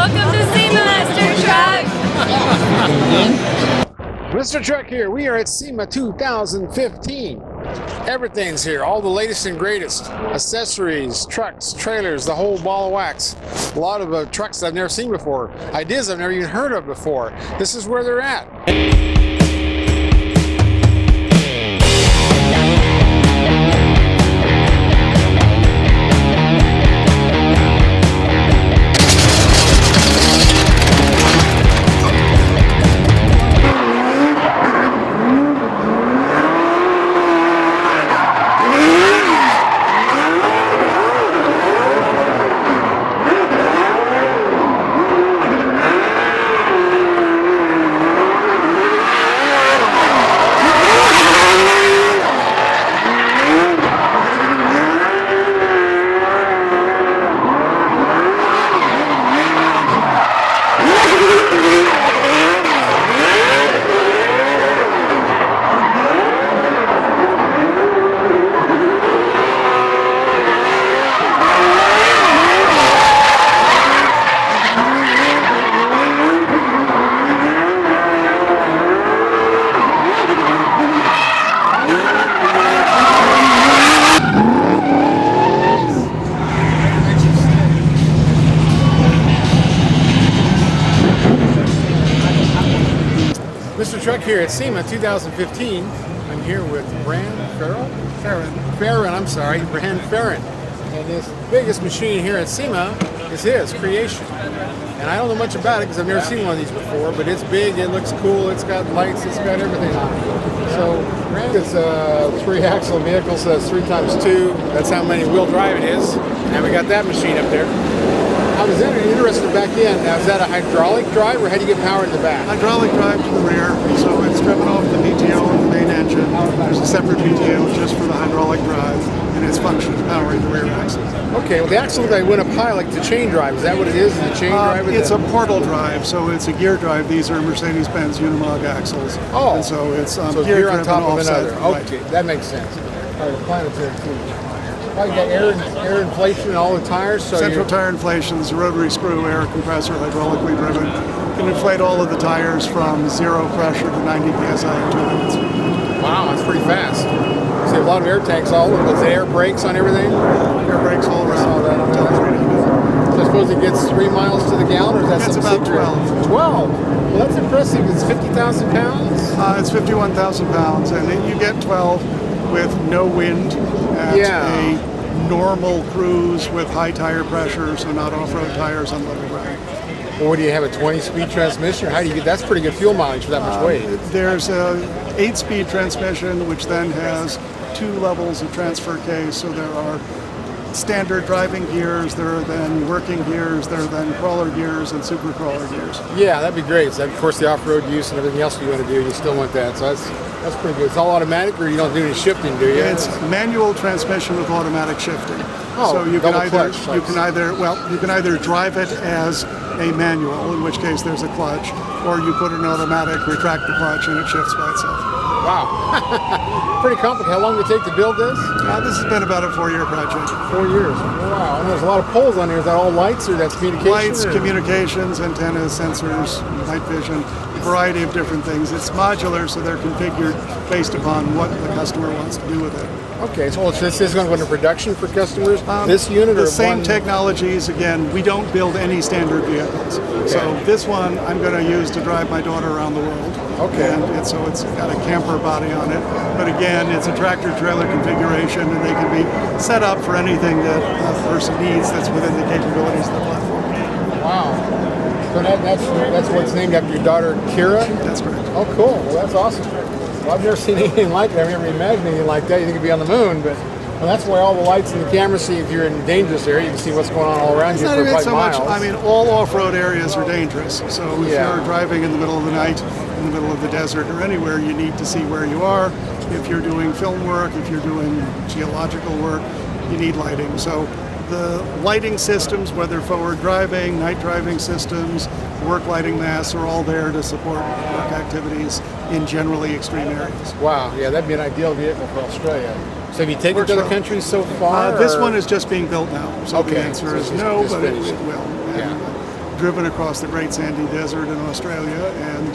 Welcome to Sema, Mr. Truck. Mr. Truck here. We are at Sema 2015. Everything's here. All the latest and greatest. Accessories, trucks, trailers, the whole ball of wax. A lot of trucks I've never seen before. Ideas I've never even heard of before. This is where they're at. Mr. Truck here at Sema 2015. I'm here with Brand Farron, I'm sorry, Brand Farron. And this biggest machine here at Sema is his creation. And I don't know much about it because I've never seen one of these before, but it's big, it looks cool, it's got lights, it's got everything on it. So Brand is a 3-axle vehicle, so that's 3x2. That's how many wheel drive it is. And we got that machine up there. I was interested back in. Now, is that a hydraulic drive, or how do you get power in the back? Hydraulic drive to the rear, so it's driven off the PTO of the main engine. There's a separate PTO just for the hydraulic drive, and its function is powering the rear axle. Okay, well the axle that went up high like the chain drive. Is that what it is? The chain drive? It's a portal drive, so it's a gear drive. These are Mercedes-Benz Unimog axles. Oh, and so it's gear on top of offset. another. Okay, right. That makes sense. All right, planetary too. Oh, you got air inflation in all the tires. So central tire inflation is a rotary screw air compressor, hydraulically driven. You can inflate all of the tires from 0 pressure to 90 psi in 2 minutes. Wow, that's pretty fast. So you have a lot of air tanks all over. Does the air brakes on everything? Air brakes all around. So I suppose it gets 3 miles to the gallon, or is that it's some about secret? 12. Well, that's impressive. It's 50,000 pounds. It's 51,000 pounds, and then you get 12 with no wind at a normal cruise with high tire pressure, so not off-road tires on level ground. Well, what do you have, a 20-speed transmission? Or how do you get? That's pretty good fuel mileage for that much weight. There's a 8-speed transmission, which then has 2 levels of transfer case. So there are standard driving gears, there are then working gears, there are then crawler gears and super crawler gears. Yeah, that'd be great. So of course, the off-road use and everything else you want to do, you still want that. So that's pretty good. It's all automatic, or you don't do any shifting, do you? It's manual transmission with automatic shifting. Oh, so you can either drive it as a manual, in which case there's a clutch, or you put an automatic, retract the clutch, and it shifts by itself. Wow. Pretty complicated. How long did it take to build this? This has been about a 4-year project. 4 years. Wow. And there's a lot of poles on here. Is that all lights, or that's communication? Lights, communications, antennas, sensors, night vision, a variety of different things. It's modular, so they're configured based upon what the customer wants to do with it. Okay, so this is going to go into production for customers? This unit, the same technologies. Again, we don't build any standard vehicles. Okay. So this one I'm going to use to drive my daughter around the world. Okay. And so it's got a camper body on it. But again, it's a tractor-trailer configuration, and they can be set up for anything that a person needs that's within the capabilities of the platform. Wow. So that's what's named after your daughter, Kira? That's correct. Oh, cool. Well, that's awesome. Well, I've never seen anything like it. I've never imagined anything like that. You think it'd be on the moon, but that's why all the lights and the cameras see if you're in a dangerous area. You can see what's going on all around you for not quite so miles. much. I mean, all off-road areas are dangerous. So if you're driving in the middle of the night, in the middle of the desert, or anywhere, you need to see where you are. If you're doing film work, if you're doing geological work, you need lighting. So the lighting systems, whether forward driving, night driving systems, work lighting masts, are all there to support work activities in generally extreme areas. Wow, yeah, that'd be an ideal vehicle for Australia. So have you taken it to the country so far? This one is just being built now. So the answer is no, but it will. Yeah. driven across the Great Sandy Desert in Australia, and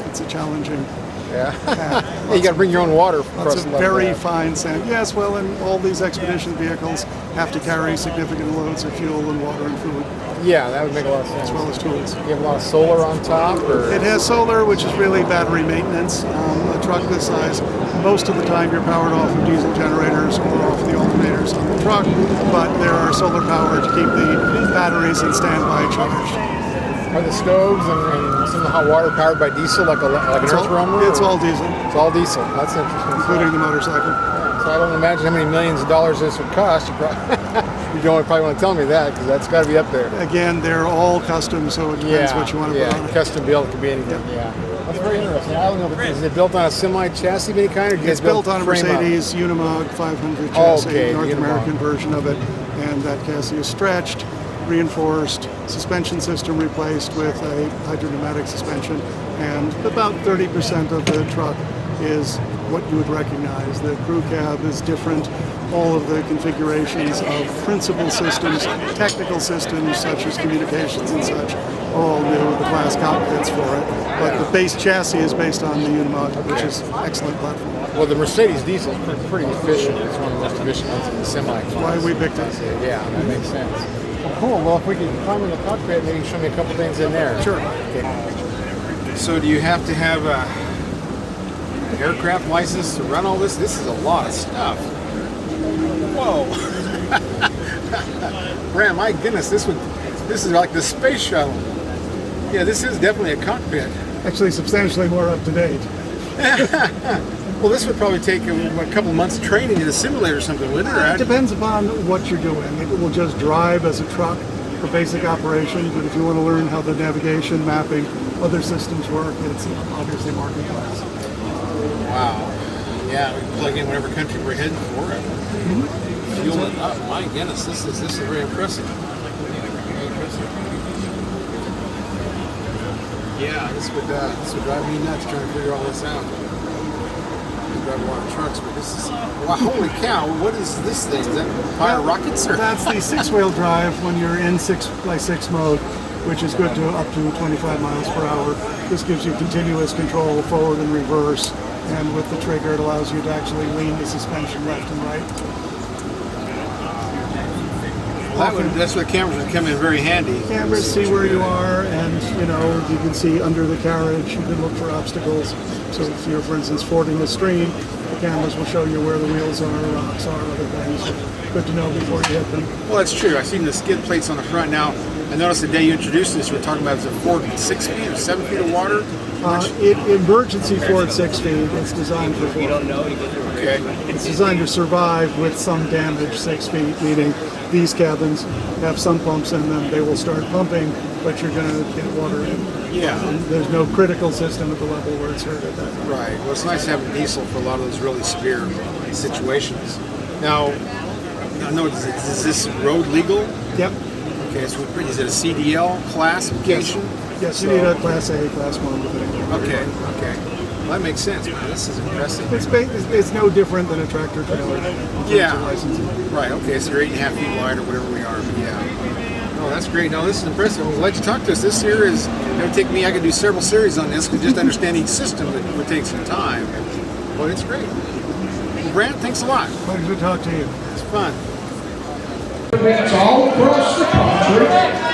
it's a challenging path. You got to bring your own water across Lots of the very fine sand. Yes, well, and all these expedition vehicles have to carry significant loads of fuel and water and food, Yeah, that would make a lot of sense. as well as tools. You have a lot of solar on top, or It has solar, which is really battery maintenance. A truck this size, most of the time you're powered off of diesel generators or off the alternators on the truck, but there are solar power to keep the batteries in standby charged. are the stoves and some of the hot water powered by diesel, like an earth roamer? It's all diesel, It's all diesel. That's interesting. including the motorcycle. So I don't imagine how many millions of dollars this would cost. You, you don't probably want to tell me that, because that's got to be up there. Again, they're all custom, so it depends what you want to put on it. Custom built could be anything. Yeah, that's very interesting. I don't know. Is it built on a semi chassis of any kind, or do you It's guys build built on a frame up? Mercedes Unimog 500 chassis, Okay, North Unimog. American version of it, and that chassis is stretched, reinforced, suspension system replaced with a hydropneumatic suspension, and about 30% of the truck is what you would recognize. The crew cab is different. All of the configurations of principal systems, technical systems such as communications and such, are all new with the glass cockpits for it. But the base chassis is based on the Unimog, which is an excellent platform. Well, the Mercedes diesel is pretty efficient. It's one of the most efficient ones in the semi. Why we picked it. Yeah, that makes sense. Well, cool. Well, if we could climb in the cockpit, maybe show me a couple things in there. Sure. Okay. So, do you have to have a aircraft license to run all this? This is a lot of stuff. Whoa. Ram, my goodness, this is like the space shuttle. Yeah, this is definitely a cockpit. Actually, substantially more up to date. Well, this would probably take a couple months of training in a simulator or something, wouldn't it? It depends upon what you're doing. It will just drive as a truck for basic operation, but if you want to learn how the navigation, mapping, other systems work, it's obviously more complex. Wow. Yeah, we can plug in whatever country we're heading for. Fuel it up. My goodness, this is very impressive. Very impressive. Yeah, this would drive me nuts trying to figure all this out. I drive a lot of trucks, but this is wow! Holy cow! What is this thing? Is that fire rockets or? That's the six-wheel drive when you're in 6x6 mode, which is good to up to 25 miles per hour. This gives you continuous control forward and reverse, and with the trigger it allows you to actually lean the suspension left and right. That's where cameras would come in very handy. Cameras see where you are, and you can see under the carriage. You can look for obstacles. So if you're, for instance, fording a stream, the cameras will show you where the wheels are, rocks are, other things. Good to know before you hit them. Well, that's true. I've seen the skid plates on the front. Now, I noticed the day you introduced this, you were talking about is it 6 feet or 7 feet of water? Emergency ford 6 feet. It's designed for 4. Okay. It's designed to survive with some damage 6 feet, meaning these cabins have some pumps in them. They will start pumping, but you're going to get water in. Yeah. There's no critical system at the level where it's hurt at that time. Right. Well, it's nice having diesel for a lot of those really severe situations. Now, I know, is this road legal? Yep. Okay, so is it a CDL classification? Yes, you need a Class A, Class 1. Okay. Well, that makes sense. Man, this is impressive. It's no different than a tractor trailer. Yeah. Licensing. Right. Okay. So they're 8.5 feet wide or whatever we are. But yeah. Oh, that's great. No, this is impressive. I'm glad you talked to us. This here is going to take me. I could do several series on this because just understanding each system would take some time. But it's great. Well, Brant, thanks a lot. Pleasure to talk to you. It's fun. Events all across the country.